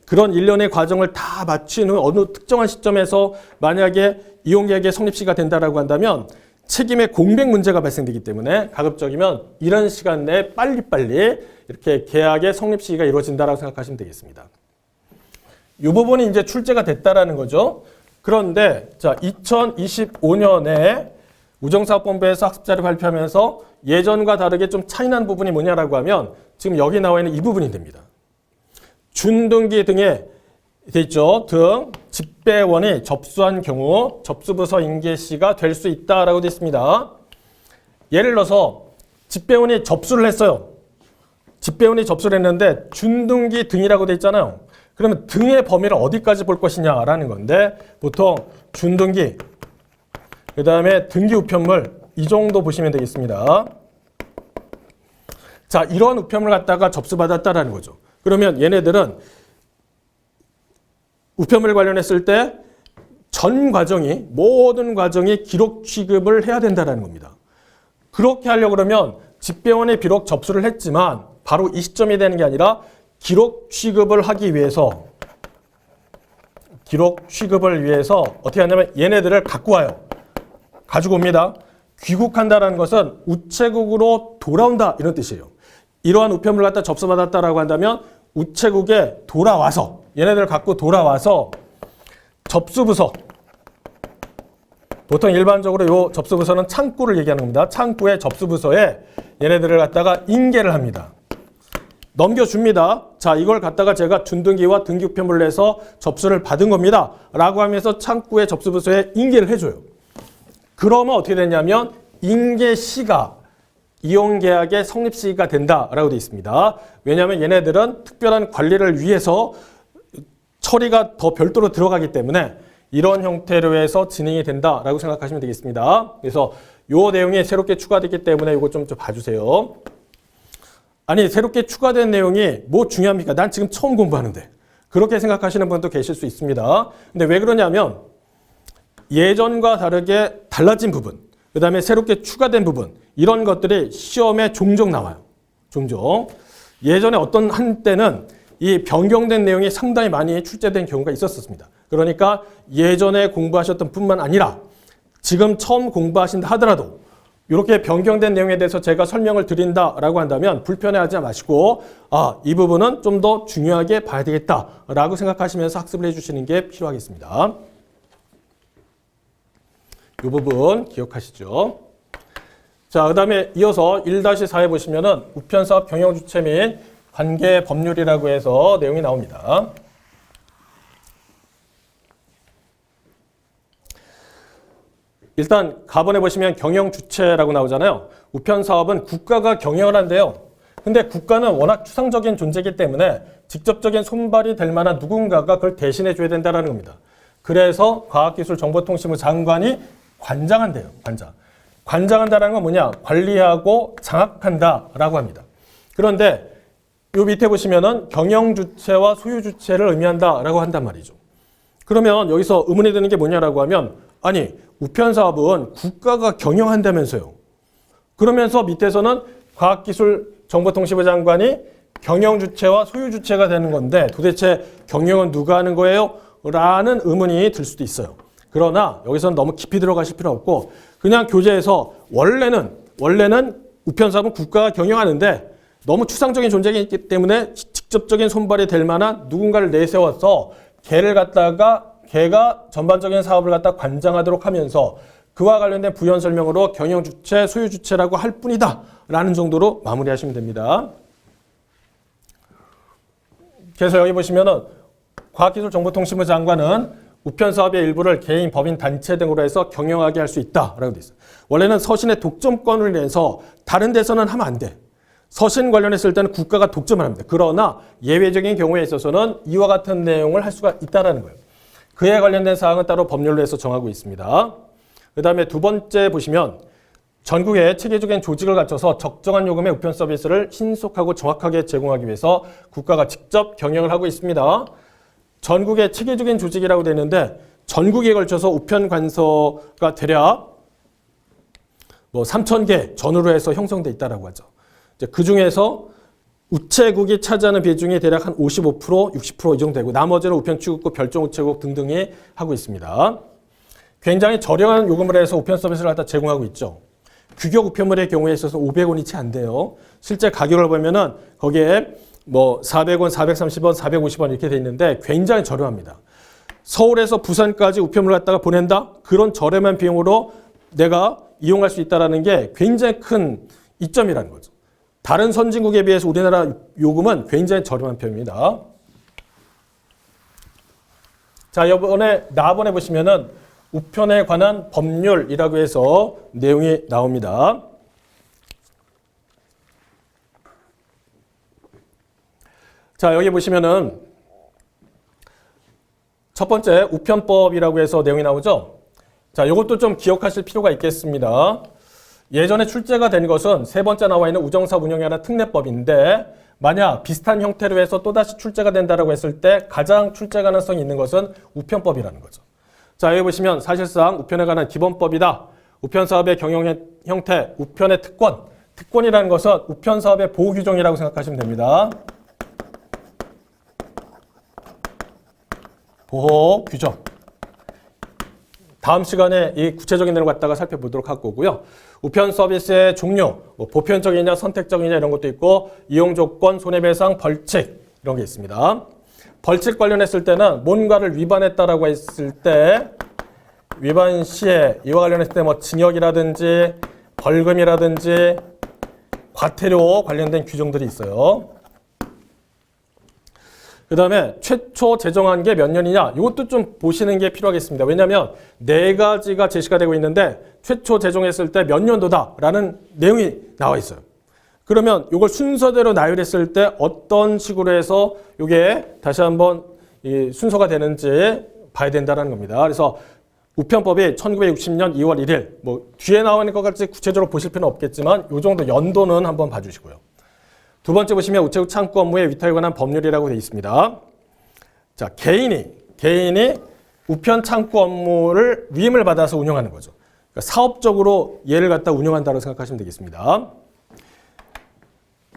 그런 일련의 과정을 다 마친 후 어느 특정한 시점에서 만약에 이용계약의 성립시가 된다라고 한다면 책임의 공백 문제가 발생되기 때문에 가급적이면 이런 시간 내에 빨리빨리 이렇게 계약의 성립시기가 이루어진다라고 생각하시면 되겠습니다. 이 부분이 이제 출제가 됐다라는 거죠. 그런데 자, 2025년에 우정사업본부에서 학습자를 발표하면서 예전과 다르게 좀 차이난 부분이 뭐냐라고 하면 지금 여기 나와 있는 이 부분이 됩니다. 준등기 등에 돼 있죠. 등 집배원이 접수한 경우 접수부서 인계시가 될 수 있다라고 되어 있습니다. 예를 들어서 집배원이 접수를 했어요. 집배원이 접수를 했는데 준등기 등이라고 되어 있잖아요. 그러면 등의 범위를 어디까지 볼 것이냐라는 건데 보통 준등기, 그 다음에 등기 우편물 이 정도 보시면 되겠습니다. 자, 이런 우편물 갖다가 접수받았다라는 거죠. 그러면 얘네들은 우편물 관련했을 때 전 과정이 모든 과정이 기록 취급을 해야 된다는 겁니다. 그렇게 하려고 그러면 집배원이 비록 접수를 했지만 바로 이 시점이 되는 게 아니라 기록 취급을 하기 위해서 어떻게 하냐면 얘네들을 갖고 와요. 가지고 옵니다. 귀국한다라는 것은 우체국으로 돌아온다 이런 뜻이에요. 이러한 우편물을 갖다 접수받았다라고 한다면 우체국에 돌아와서 얘네들을 갖고 돌아와서 접수부서, 보통 일반적으로 이 접수부서는 창구를 얘기하는 겁니다. 창구의 접수부서에 얘네들을 갖다가 인계를 합니다. 넘겨줍니다. 자, 이걸 갖다가 제가 준등기와 등기 우편물을 해서 접수를 받은 겁니다. 라고 하면서 창구의 접수부서에 인계를 해줘요. 그러면 어떻게 되냐면 인계시가 이용계약의 성립시기가 된다라고 되어 있습니다. 왜냐하면 얘네들은 특별한 관리를 위해서 처리가 더 별도로 들어가기 때문에 이런 형태로 해서 진행이 된다라고 생각하시면 되겠습니다. 그래서 요 내용이 새롭게 추가됐기 때문에 이거 좀 봐주세요. 아니 새롭게 추가된 내용이 뭐 중요합니까? 난 지금 처음 공부하는데. 그렇게 생각하시는 분도 계실 수 있습니다. 근데 왜 그러냐면 예전과 다르게 달라진 부분, 그 다음에 새롭게 추가된 부분 이런 것들이 시험에 종종 나와요. 종종. 예전에 어떤 한때는 이 변경된 내용이 상당히 많이 출제된 경우가 있었습니다. 그러니까 예전에 공부하셨던 뿐만 아니라 지금 처음 공부하신다 하더라도 이렇게 변경된 내용에 대해서 제가 설명을 드린다라고 한다면 불편해하지 마시고 이 부분은 좀 더 중요하게 봐야 되겠다라고 생각하시면서 학습을 해주시는 게 필요하겠습니다. 이 부분 기억하시죠? 자, 그 다음에 이어서 1-4에 보시면은 우편사업 경영주체 및 관계 법률이라고 해서 내용이 나옵니다. 일단 가번에 보시면 경영주체라고 나오잖아요. 우편사업은 국가가 경영을 한대요. 근데 국가는 워낙 추상적인 존재이기 때문에 직접적인 손발이 될 만한 누군가가 그걸 대신해 줘야 된다는 겁니다. 그래서 과학기술정보통신부 장관이 관장한대요. 관장한다는 건 뭐냐? 관리하고 장악한다라고 합니다. 그런데 요 밑에 보시면은 경영주체와 소유주체를 의미한다라고 한단 말이죠. 그러면 여기서 의문이 드는 게 뭐냐라고 하면 아니 우편사업은 국가가 경영한다면서요. 그러면서 밑에서는 과학기술정보통신부 장관이 경영주체와 소유주체가 되는 건데 도대체 경영은 누가 하는 거예요? 라는 의문이 들 수도 있어요. 그러나 여기서는 너무 깊이 들어가실 필요 없고 그냥 교재에서 원래는 우편사업은 국가가 경영하는데 너무 추상적인 존재이기 때문에 직접적인 손발이 될 만한 누군가를 내세워서 걔가 전반적인 사업을 갖다 관장하도록 하면서 그와 관련된 부연 설명으로 경영주체, 소유주체라고 할 뿐이다 라는 정도로 마무리하시면 됩니다. 그래서 여기 보시면은 과학기술정보통신부 장관은 우편사업의 일부를 개인, 법인, 단체 등으로 해서 경영하게 할 수 있다라고 돼 있어요. 원래는 서신의 독점권을 내서 다른 데서는 하면 안 돼. 서신 관련했을 때는 국가가 독점을 합니다. 그러나 예외적인 경우에 있어서는 이와 같은 내용을 할 수가 있다는 거예요. 그에 관련된 사항은 따로 법률로 해서 정하고 있습니다. 그 다음에 두 번째 보시면 전국에 체계적인 조직을 갖춰서 적정한 요금의 우편 서비스를 신속하고 정확하게 제공하기 위해서 국가가 직접 경영을 하고 있습니다. 전국의 체계적인 조직이라고 되는데 전국에 걸쳐서 우편 관서가 대략 3,000개 전후로 해서 형성돼 있다라고 하죠. 그 중에서 우체국이 차지하는 비중이 대략 한 55%, 60% 이 정도 되고 나머지는 우편취급국, 별종우체국 등등이 하고 있습니다. 굉장히 저렴한 요금을 해서 우편 서비스를 갖다 제공하고 있죠. 규격 우편물의 경우에 있어서 500원이 채 안 돼요. 실제 가격을 보면은 거기에 400원, 430원, 450원 이렇게 돼 있는데 굉장히 저렴합니다. 서울에서 부산까지 우편물을 갖다가 보낸다? 그런 저렴한 비용으로 내가 이용할 수 있다는 게 굉장히 큰 이점이라는 거죠. 다른 선진국에 비해서 우리나라 요금은 굉장히 저렴한 편입니다. 자, 이번에 나번에 보시면은 우편에 관한 법률이라고 해서 내용이 나옵니다. 자, 여기 보시면은 첫 번째 우편법이라고 해서 내용이 나오죠. 자, 이것도 좀 기억하실 필요가 있겠습니다. 예전에 출제가 된 것은 세 번째 나와 있는 우정사업 운영에 관한 특례법인데 만약 비슷한 형태로 해서 또다시 출제가 된다고 했을 때 가장 출제 가능성이 있는 것은 우편법이라는 거죠. 자, 여기 보시면 사실상 우편에 관한 기본법이다. 우편사업의 경영 형태, 우편의 특권. 특권이라는 것은 우편사업의 보호규정이라고 생각하시면 됩니다. 보호규정. 다음 시간에 이 구체적인 내용을 갖다가 살펴보도록 할 거고요. 우편 서비스의 종류, 보편적이냐 선택적이냐 이런 것도 있고 이용 조건, 손해배상, 벌칙 이런 게 있습니다. 벌칙 관련했을 때는 뭔가를 위반했다라고 했을 때 위반 시에 이와 관련했을 때 징역이라든지 벌금이라든지 과태료 관련된 규정들이 있어요. 그 다음에 최초 제정한 게 몇 년이냐 이것도 좀 보시는 게 필요하겠습니다. 왜냐하면 네 가지가 제시가 되고 있는데 최초 제정했을 때 몇 년도다라는 내용이 나와 있어요. 그러면 이걸 순서대로 나열했을 때 어떤 식으로 해서 이게 다시 한번 이 순서가 되는지 봐야 된다는 겁니다. 그래서 우편법이 1960년 2월 1일, 뭐 뒤에 나오는 것 같이 구체적으로 보실 필요는 없겠지만 이 정도 연도는 한번 봐주시고요. 두 번째 보시면 우체국 창구 업무의 위탁에 관한 법률이라고 되어 있습니다. 자, 개인이 우편 창구 업무를 위임을 받아서 운영하는 거죠. 그러니까 사업적으로 얘를 갖다 운영한다고 생각하시면 되겠습니다.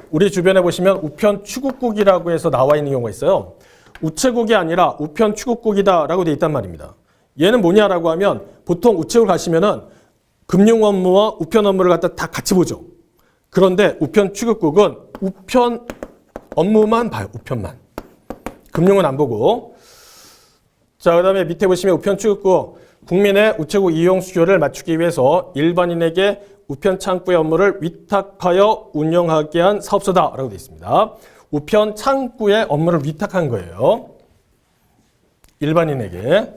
우리 주변에 보시면 우편 취급국이라고 해서 나와 있는 경우가 있어요. 우체국이 아니라 우편 취급국이다라고 되어 있단 말입니다. 얘는 뭐냐라고 하면 보통 우체국을 가시면은 금융 업무와 우편 업무를 갖다 다 같이 보죠. 그런데 우편 취급국은 우편 업무만 봐요. 우편만. 금융은 안 보고. 자, 그다음에 밑에 보시면 우편 취급국 국민의 우체국 이용 수요를 맞추기 위해서 일반인에게 우편 창구의 업무를 위탁하여 운영하게 한 사업소다라고 되어 있습니다. 우편 창구의 업무를 위탁한 거예요. 일반인에게.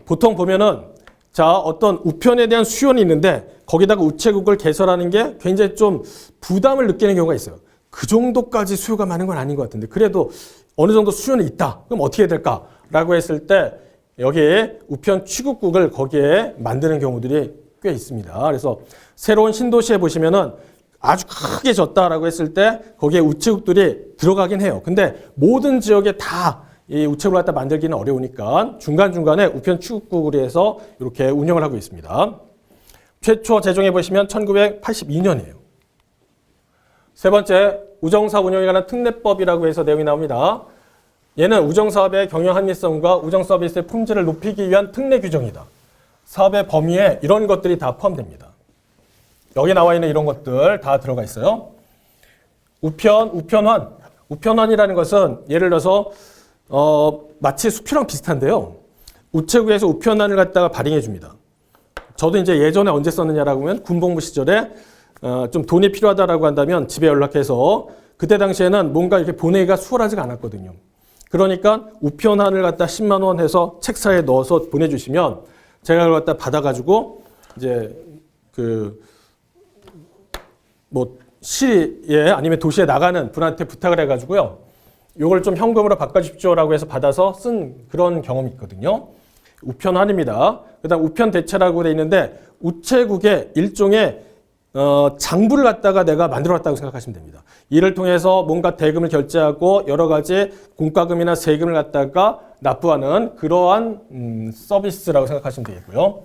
보통 보면은 자, 어떤 우편에 대한 수요는 있는데 거기다가 우체국을 개설하는 게 굉장히 좀 부담을 느끼는 경우가 있어요. 그 정도까지 수요가 많은 건 아닌 것 같은데 그래도 어느 정도 수요는 있다. 그럼 어떻게 해야 될까라고 했을 때 여기에 우편 취급국을 거기에 만드는 경우들이 꽤 있습니다. 그래서 새로운 신도시에 보시면은 아주 크게 졌다라고 했을 때 거기에 우체국들이 들어가긴 해요. 근데 모든 지역에 다 이 우체국을 갖다 만들기는 어려우니까 중간중간에 우편 취급국으로 해서 이렇게 운영을 하고 있습니다. 최초 제정해 보시면 1982년이에요. 세 번째, 우정사업 운영에 관한 특례법이라고 해서 내용이 나옵니다. 얘는 우정사업의 경영 합리성과 우정서비스의 품질을 높이기 위한 특례 규정이다. 사업의 범위에 이런 것들이 다 포함됩니다. 여기 나와 있는 이런 것들 다 들어가 있어요. 우편환. 우편환이라는 것은 예를 들어서 마치 수표랑 비슷한데요. 우체국에서 우편환을 갖다가 발행해 줍니다. 저도 이제 예전에 언제 썼느냐라고 하면 군복무 시절에 좀 돈이 필요하다라고 한다면 집에 연락해서 그때 당시에는 뭔가 이렇게 보내기가 수월하지가 않았거든요. 그러니까 우편환을 갖다 10만 원 해서 책사에 넣어서 보내주시면 제가 그걸 갖다 받아가지고 이제 뭐 시에 아니면 도시에 나가는 분한테 부탁을 해가지고요. 요걸 좀 현금으로 바꿔주십시오라고 해서 받아서 쓴 그런 경험이 있거든요. 우편환입니다. 그다음 우편대체라고 돼 있는데 우체국의 일종의 장부를 갖다가 내가 만들어놨다고 생각하시면 됩니다. 이를 통해서 뭔가 대금을 결제하고 여러 가지 공과금이나 세금을 갖다가 납부하는 그러한 서비스라고 생각하시면 되겠고요.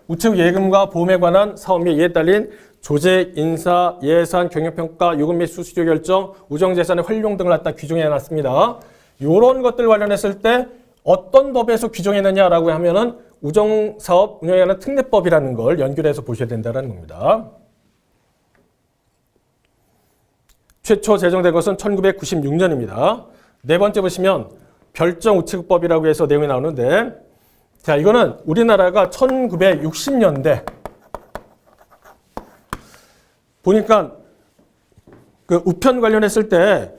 우체국 예금과 보험에 관한 사업 및 이에 딸린 조직, 인사, 예산, 경영평가, 요금 및 수수료 결정, 우정재산의 활용 등을 갖다 규정해 놨습니다. 이런 것들 관련했을 때 어떤 법에서 규정했느냐라고 하면은 우정사업 운영에 관한 특례법이라는 걸 연결해서 보셔야 된다는 겁니다. 최초 제정된 것은 1996년입니다. 네 번째 보시면 별정우체국법이라고 해서 내용이 나오는데 자, 이거는 우리나라가 1960년대 보니까 그 우편 관련했을 때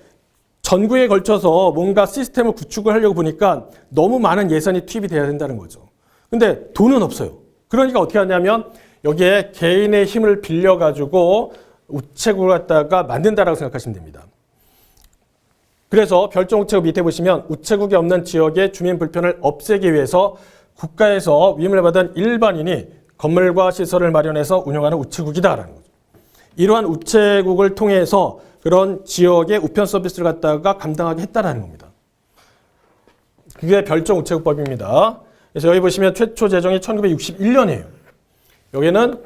전국에 걸쳐서 뭔가 시스템을 구축을 하려고 보니까 너무 많은 예산이 투입이 돼야 된다는 거죠. 근데 돈은 없어요. 그러니까 어떻게 하냐면 여기에 개인의 힘을 빌려가지고 우체국을 갖다가 만든다라고 생각하시면 됩니다. 그래서 별정우체국 밑에 보시면 우체국이 없는 지역의 주민 불편을 없애기 위해서 국가에서 위임을 받은 일반인이 건물과 시설을 마련해서 운영하는 우체국이다라는 거죠. 이러한 우체국을 통해서 그런 지역의 우편 서비스를 갖다가 감당하게 했다라는 겁니다. 그게 별정우체국법입니다. 그래서 여기 보시면 최초 제정이 1961년이에요. 여기는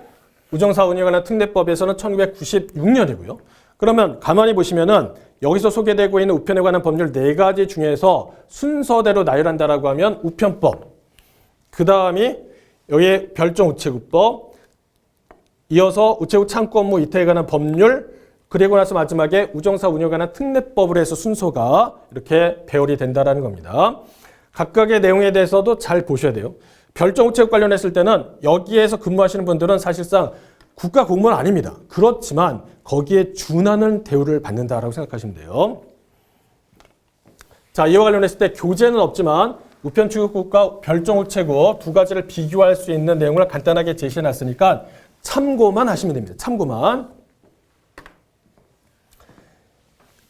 우정사업 운영에 관한 특례법에서는 1996년이고요. 그러면 가만히 보시면은 여기서 소개되고 있는 우편에 관한 법률 4가지 중에서 순서대로 나열한다라고 하면 우편법, 그 다음이 여기에 별정우체국법, 이어서 우체국 창구 업무 이태에 관한 법률, 그리고 나서 마지막에 우정사업 운영에 관한 특례법으로 해서 순서가 이렇게 배열이 된다는 겁니다. 각각의 내용에 대해서도 잘 보셔야 돼요. 별정우체국 관련했을 때는 여기에서 근무하시는 분들은 사실상 국가 공무원 아닙니다. 그렇지만 거기에 준하는 대우를 받는다라고 생각하시면 돼요. 자, 이와 관련했을 때 교재는 없지만 우편 취급국과 별정우체국 두 가지를 비교할 수 있는 내용을 간단하게 제시해 놨으니까 참고만 하시면 됩니다. 참고만.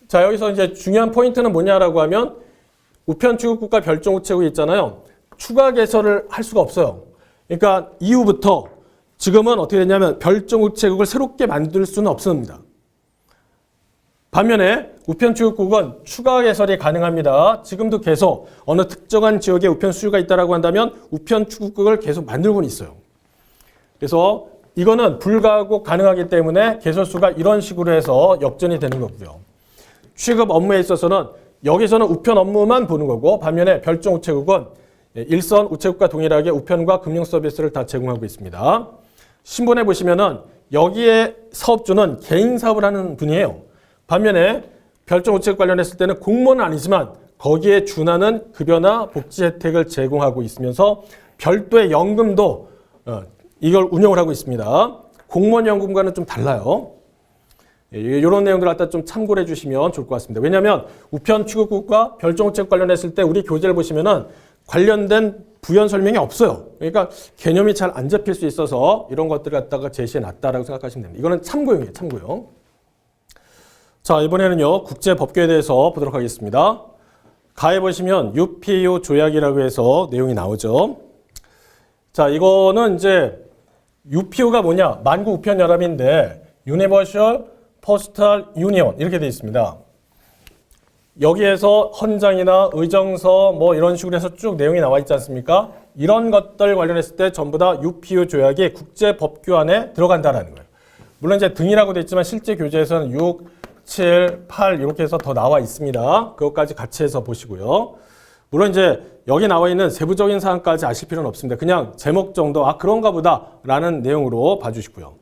자, 여기서 이제 중요한 포인트는 뭐냐라고 하면 우편 출국국과 별종 우체국이 있잖아요. 추가 개설을 할 수가 없어요. 그러니까 이후부터 지금은 어떻게 되냐면 별종 우체국을 새롭게 만들 수는 없습니다. 반면에 우편 출국국은 추가 개설이 가능합니다. 지금도 계속 어느 특정한 지역에 우편 수요가 있다고 한다면 우편 출국국을 계속 만들고는 있어요. 그래서 이거는 불가하고 가능하기 때문에 개설수가 이런 식으로 해서 역전이 되는 거고요. 취급 업무에 있어서는 여기서는 우편 업무만 보는 거고 반면에 별종 우체국은 일선 우체국과 동일하게 우편과 금융 서비스를 다 제공하고 있습니다. 신분에 보시면은 여기에 사업주는 개인 사업을 하는 분이에요. 반면에 별종 우체국 관련했을 때는 공무원은 아니지만 거기에 준하는 급여나 복지 혜택을 제공하고 있으면서 별도의 연금도 이걸 운영을 하고 있습니다. 공무원 연금과는 좀 달라요. 이런 내용들을 갖다 좀 참고를 해주시면 좋을 것 같습니다. 왜냐하면 우편 출국국과 별종 우체국 관련했을 때 우리 교재를 보시면은 관련된 부연 설명이 없어요. 그러니까 개념이 잘 안 잡힐 수 있어서 이런 것들을 갖다가 제시해 놨다라고 생각하시면 됩니다. 이거는 참고용이에요, 참고용. 자, 이번에는요, 국제법규에 대해서 보도록 하겠습니다. 가에 보시면 UPO 조약이라고 해서 내용이 나오죠. 자, 이거는 이제 UPO가 뭐냐? 만국 우편 연합인데 Universal Postal Union 이렇게 되어 있습니다. 여기에서 헌장이나 의정서 뭐 이런 식으로 해서 쭉 내용이 나와 있지 않습니까? 이런 것들 관련했을 때 전부 다 UPO 조약이 국제법규 안에 들어간다라는 거예요. 물론 이제 등이라고 되어 있지만 실제 교재에서는 6, 7, 8 이렇게 해서 더 나와 있습니다. 그것까지 같이 해서 보시고요. 물론 이제 여기 나와 있는 세부적인 사항까지 아실 필요는 없습니다. 그냥 제목 정도 아 그런가 보다 라는 내용으로 봐주시고요.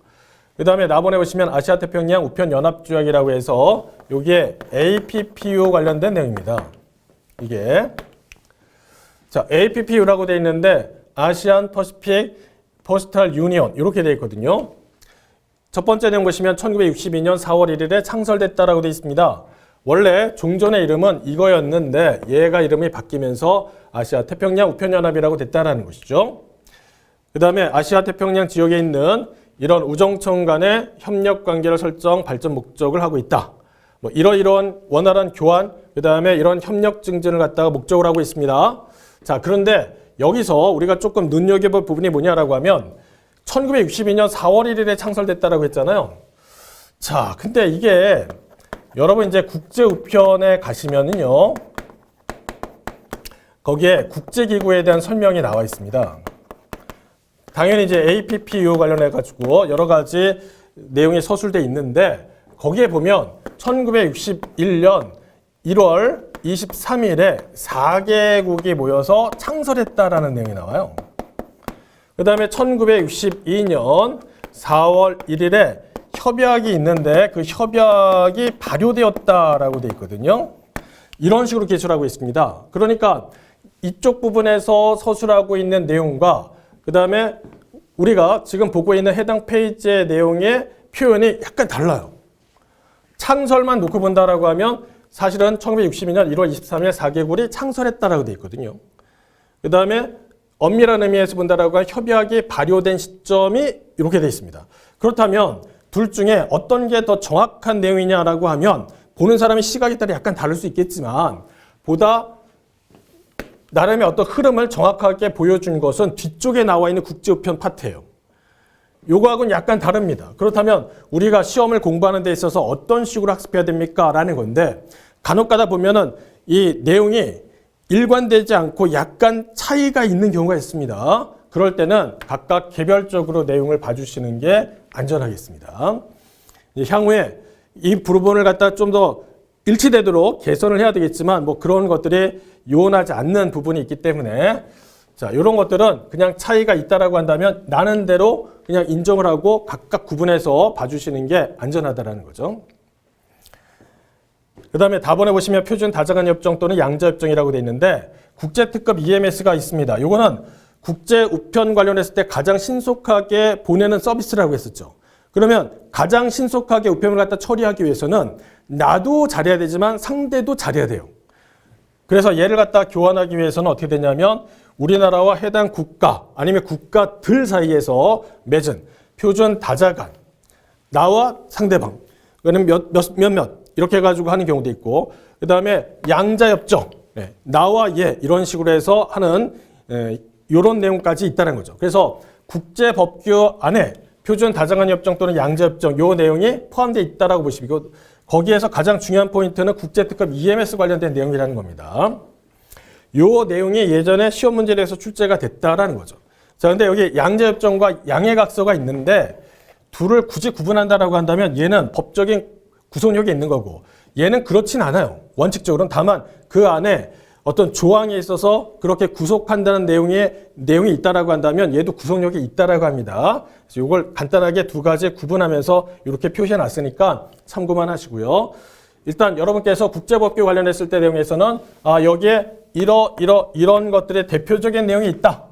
그 다음에 나번에 보시면 아시아태평양 우편연합조약이라고 해서 여기에 APPU 관련된 내용입니다. 이게 자 APPU라고 되어 있는데 아시안 퍼시픽 포스탈 유니언 이렇게 되어 있거든요. 첫 번째 내용 보시면 1962년 4월 1일에 창설됐다라고 되어 있습니다. 원래 종전의 이름은 이거였는데 얘가 이름이 바뀌면서 아시아태평양 우편연합이라고 됐다라는 것이죠. 그 다음에 아시아태평양 지역에 있는 이런 우정청 간의 협력 관계를 설정, 발전 목적을 하고 있다. 뭐 이러이러한 원활한 교환, 그 다음에 이런 협력 증진을 갖다가 목적으로 하고 있습니다. 자, 그런데 여기서 우리가 조금 눈여겨볼 부분이 뭐냐라고 하면 1962년 4월 1일에 창설됐다라고 했잖아요. 자, 근데 이게 여러분 이제 국제우편에 가시면은요, 거기에 국제기구에 대한 설명이 나와 있습니다. 당연히 이제 APPU 관련해가지고 여러 가지 내용이 서술돼 있는데 거기에 보면 1961년 1월 23일에 4개국이 모여서 창설했다라는 내용이 나와요. 그 다음에 1962년 4월 1일에 협약이 있는데 그 협약이 발효되었다라고 돼 있거든요. 이런 식으로 기술하고 있습니다. 그러니까 이쪽 부분에서 서술하고 있는 내용과 그 다음에 우리가 지금 보고 있는 해당 페이지의 내용의 표현이 약간 달라요. 창설만 놓고 본다라고 하면 사실은 1962년 1월 23일 4개국이 창설했다라고 되어 있거든요. 그 다음에 엄밀한 의미에서 본다라고 하면 협약이 발효된 시점이 이렇게 되어 있습니다. 그렇다면 둘 중에 어떤 게 더 정확한 내용이냐라고 하면 보는 사람의 시각에 따라 약간 다를 수 있겠지만 보다 나름의 어떤 흐름을 정확하게 보여준 것은 뒤쪽에 나와 있는 국제우편 파트예요. 요거하고는 약간 다릅니다. 그렇다면 우리가 시험을 공부하는 데 있어서 어떤 식으로 학습해야 됩니까? 라는 건데 간혹 가다 보면은 이 내용이 일관되지 않고 약간 차이가 있는 경우가 있습니다. 그럴 때는 각각 개별적으로 내용을 봐주시는 게 안전하겠습니다. 향후에 이 부분을 갖다 좀 더 일치되도록 개선을 해야 되겠지만 뭐 그런 것들이 요원하지 않는 부분이 있기 때문에 자 이런 것들은 그냥 차이가 있다라고 한다면 나는 대로 그냥 인정을 하고 각각 구분해서 봐주시는 게 안전하다라는 거죠. 그 다음에 다번에 보시면 표준 다자간 협정 또는 양자 협정이라고 되어 있는데 국제특급 EMS가 있습니다. 요거는 국제 우편 관련했을 때 가장 신속하게 보내는 서비스라고 했었죠. 그러면 가장 신속하게 우편을 갖다 처리하기 위해서는 나도 잘해야 되지만 상대도 잘해야 돼요. 그래서 얘를 갖다 교환하기 위해서는 어떻게 되냐면 우리나라와 해당 국가 아니면 국가들 사이에서 맺은 표준 다자간 나와 상대방 그는 몇몇 이렇게 해가지고 하는 경우도 있고 그 다음에 양자협정 나와 얘 이런 식으로 해서 하는 이런 내용까지 있다는 거죠. 그래서 국제법규 안에 표준 다정한 협정 또는 양자협정 요 내용이 포함되어 있다라고 보시고 거기에서 가장 중요한 포인트는 국제특급 EMS 관련된 내용이라는 겁니다. 요 내용이 예전에 시험 문제에서 출제가 됐다라는 거죠. 자, 근데 여기 양자협정과 양해각서가 있는데 둘을 굳이 구분한다라고 한다면 얘는 법적인 구속력이 있는 거고 얘는 그렇진 않아요. 원칙적으로는. 다만 그 안에 어떤 조항에 있어서 그렇게 구속한다는 내용이 있다라고 한다면 얘도 구속력이 있다라고 합니다. 그래서 이걸 간단하게 두 가지 구분하면서 이렇게 표시해 놨으니까 참고만 하시고요. 일단 여러분께서 국제법규 관련했을 때 내용에서는 여기에 이런 것들의 대표적인 내용이 있다.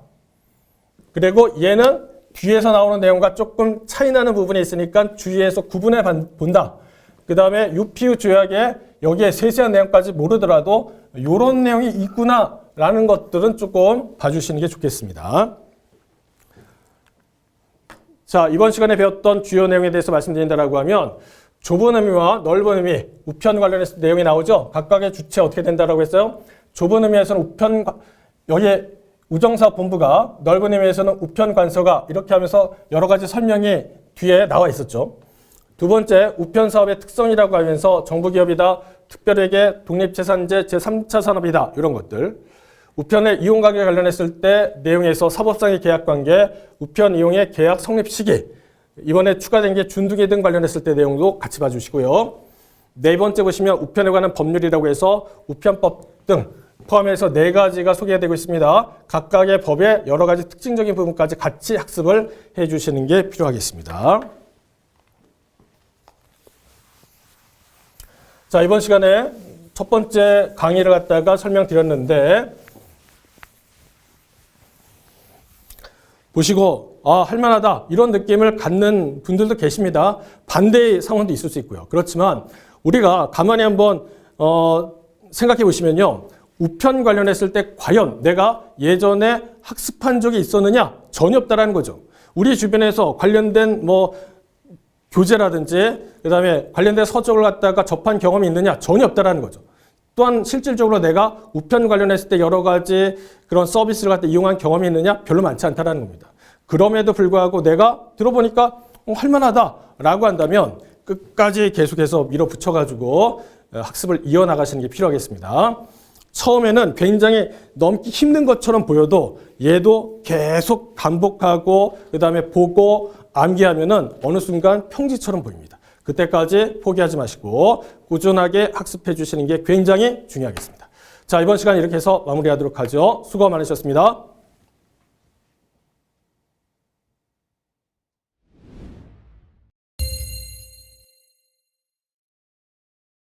그리고 얘는 뒤에서 나오는 내용과 조금 차이 나는 부분이 있으니까 주의해서 구분해 본다. 그 다음에 UPU 조약에 여기에 세세한 내용까지 모르더라도 이런 내용이 있구나라는 것들은 조금 봐주시는 게 좋겠습니다. 자, 이번 시간에 배웠던 주요 내용에 대해서 말씀드린다라고 하면 좁은 의미와 넓은 의미, 우편 관련해서 내용이 나오죠. 각각의 주체 어떻게 된다라고 했어요? 좁은 의미에서는 우편, 여기에 우정사본부가, 넓은 의미에서는 우편관서가 이렇게 하면서 여러 가지 설명이 뒤에 나와 있었죠. 두 번째, 우편사업의 특성이라고 하면서 정부기업이다, 특별회계, 독립재산제, 제3차 산업이다 이런 것들. 우편의 이용관계 관련했을 때 내용에서 사법상의 계약관계, 우편 이용의 계약 성립 시기, 이번에 추가된 게 준두기 등 관련했을 때 내용도 같이 봐주시고요. 네 번째 보시면 우편에 관한 법률이라고 해서 우편법 등 포함해서 네 가지가 소개되고 있습니다. 각각의 법의 여러 가지 특징적인 부분까지 같이 학습을 해주시는 게 필요하겠습니다. 자, 이번 시간에 첫 번째 강의를 갖다가 설명드렸는데 보시고 할만하다 이런 느낌을 갖는 분들도 계십니다. 반대의 상황도 있을 수 있고요. 그렇지만 우리가 가만히 한번 생각해 보시면요. 우편 관련했을 때 과연 내가 예전에 학습한 적이 있었느냐? 전혀 없다라는 거죠. 우리 주변에서 관련된 교재라든지 그다음에 관련된 서적을 갖다가 접한 경험이 있느냐? 전혀 없다라는 거죠. 또한 실질적으로 내가 우편 관련했을 때 여러 가지 그런 서비스를 갖다 이용한 경험이 있느냐? 별로 많지 않다라는 겁니다. 그럼에도 불구하고 내가 들어보니까 할만하다라고 한다면 끝까지 계속해서 밀어붙여가지고 학습을 이어나가시는 게 필요하겠습니다. 처음에는 굉장히 넘기 힘든 것처럼 보여도 얘도 계속 반복하고 그다음에 보고 암기하면은 어느 순간 평지처럼 보입니다. 그때까지 포기하지 마시고 꾸준하게 학습해 주시는 게 굉장히 중요하겠습니다. 자, 이번 시간 이렇게 해서 마무리하도록 하죠. 수고 많으셨습니다.